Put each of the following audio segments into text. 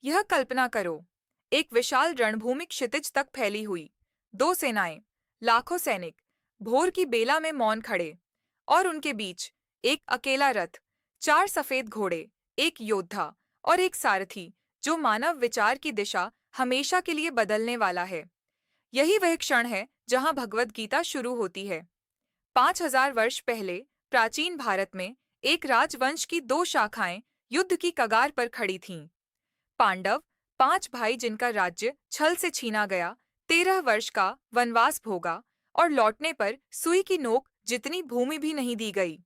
यह कल्पना करो, एक विशाल रणभूमि क्षितिज तक फैली हुई, दो सेनाएं, लाखों सैनिक, भोर की बेला में मौन खड़े, और उनके बीच एक अकेला रथ, चार सफेद घोड़े, एक योद्धा और एक सारथी जो मानव विचार की दिशा हमेशा के लिए बदलने वाला है। यही वह क्षण है जहां भगवद गीता शुरू होती है। 5,000 वर्ष पहले प्राचीन भारत में एक राजवंश की दो शाखाएं युद्ध की कगार पर खड़ी थीं। पांडव, पांच भाई जिनका राज्य छल से छीना गया, 13 वर्ष का वनवास भोगा और लौटने पर सुई की नोक जितनी भूमि भी नहीं दी गई।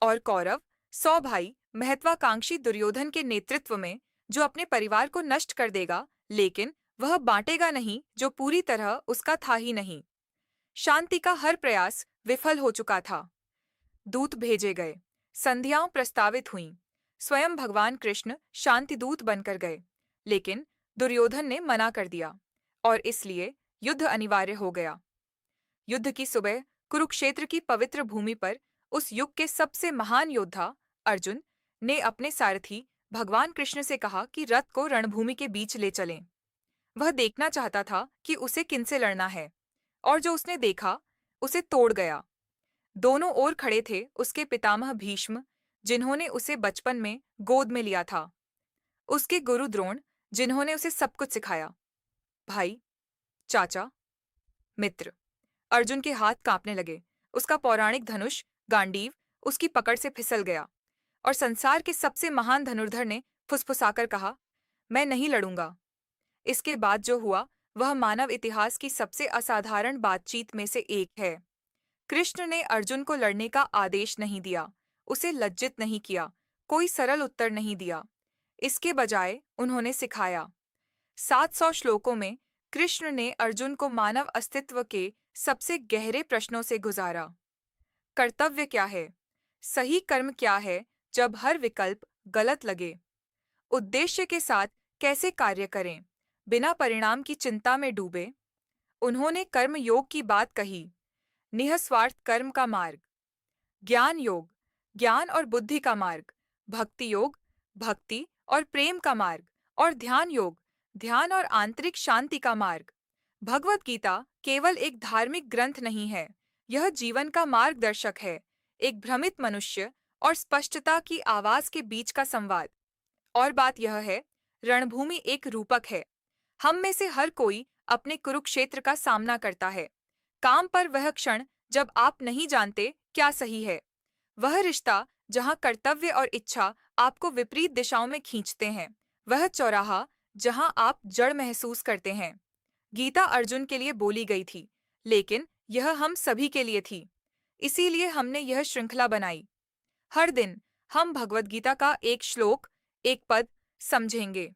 और कौरव, 100 भाई, महत्वाकांक्षी दुर्योधन के नेतृत्व में, जो अपने परिवार को नष्ट कर देगा, लेकिन वह बांटेगा नहीं जो पूरी तरह उसका था ही नहीं। शांति का हर प्रयास विफल हो चुका था। दूत भेजे गए, संधियां प्रस्तावित हुईं, स्वयं भगवान कृष्ण शांति दूत बनकर गए, लेकिन दुर्योधन ने मना कर दिया और इसलिए युद्ध अनिवार्य हो गया। युद्ध की सुबह कुरुक्षेत्र की पवित्र भूमि पर उस युग के सबसे महान योद्धा अर्जुन ने अपने सारथी भगवान कृष्ण से कहा कि रथ को रणभूमि के बीच ले चलें। वह देखना चाहता था कि उसे किनसे लड़ना है, और जो उसने देखा उसे तोड़ गया। दोनों ओर खड़े थे उसके पितामह भीष्म, जिन्होंने उसे बचपन में गोद में लिया था, उसके गुरु द्रोण, जिन्होंने उसे सब कुछ सिखाया। भाई, चाचा, मित्र। अर्जुन के हाथ कांपने लगे, उसका पौराणिक धनुष गांडीव उसकी पकड़ से फिसल गया, और संसार के सबसे महान धनुर्धर ने फुसफुसाकर कहा, मैं नहीं लड़ूंगा। इसके बाद जो हुआ वह मानव इतिहास की सबसे असाधारण बातचीत में से एक है। कृष्ण ने अर्जुन को लड़ने का आदेश नहीं दिया, उसे लज्जित नहीं किया, कोई सरल उत्तर नहीं दिया। इसके बजाय उन्होंने सिखाया। 700 श्लोकों में कृष्ण ने अर्जुन को मानव अस्तित्व के सबसे गहरे प्रश्नों से गुजारा। कर्तव्य क्या है? सही कर्म क्या है जब हर विकल्प गलत लगे? उद्देश्य के साथ कैसे कार्य करें, बिना परिणाम की चिंता में डूबे? उन्होंने कर्म योग की बात कही, निःस्वार्थ कर्म का मार्ग, ज्ञान योग, ज्ञान और बुद्धि का मार्ग, भक्ति योग, भक्ति और प्रेम का मार्ग, और ध्यान योग, ध्यान और आंतरिक शांति का मार्ग। भगवद गीता केवल एक धार्मिक ग्रंथ नहीं है, यह जीवन का मार्गदर्शक है, एक भ्रमित मनुष्य और स्पष्टता की आवाज के बीच का संवाद। और बात यह है, रणभूमि एक रूपक है। हम में से हर कोई अपने कुरुक्षेत्र का सामना करता है। काम पर वह क्षण जब आप नहीं जानते क्या सही है, वह रिश्ता जहां कर्तव्य और इच्छा आपको विपरीत दिशाओं में खींचते हैं, वह चौराहा जहां आप जड़ महसूस करते हैं। गीता अर्जुन के लिए बोली गई थी, लेकिन यह हम सभी के लिए थी। इसीलिए हमने यह श्रृंखला बनाई। हर दिन हम भगवद गीता का एक श्लोक, एक पद समझेंगे।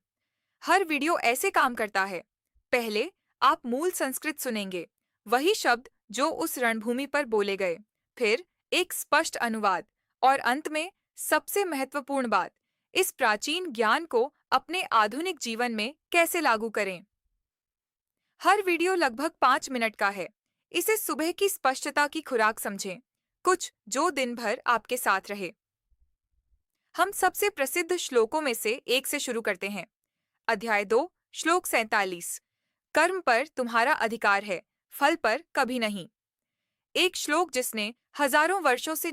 हर वीडियो ऐसे काम करता है। पहले आप मूल संस्कृत सुनेंगे, वही शब्द जो उस रणभूमि पर बोले गए, फिर एक स्पष्ट अनुवाद, और अंत में सबसे महत्वपूर्ण बात, इस प्राचीन ज्ञान को अपने आधुनिक जीवन में कैसे लागू करें। हर वीडियो लगभग 5 मिनट का है। इसे सुबह की स्पष्टता की खुराक समझें, कुछ जो दिन भर आपके साथ रहे। हम सबसे प्रसिद्ध श्लोकों में से एक से शुरू करते हैं। अध्याय 2, श्लोक 47। कर्म पर तुम्हारा अधिकार है, फल पर कभी नहीं। एक श्लोक जिसने हजारों वर्षों से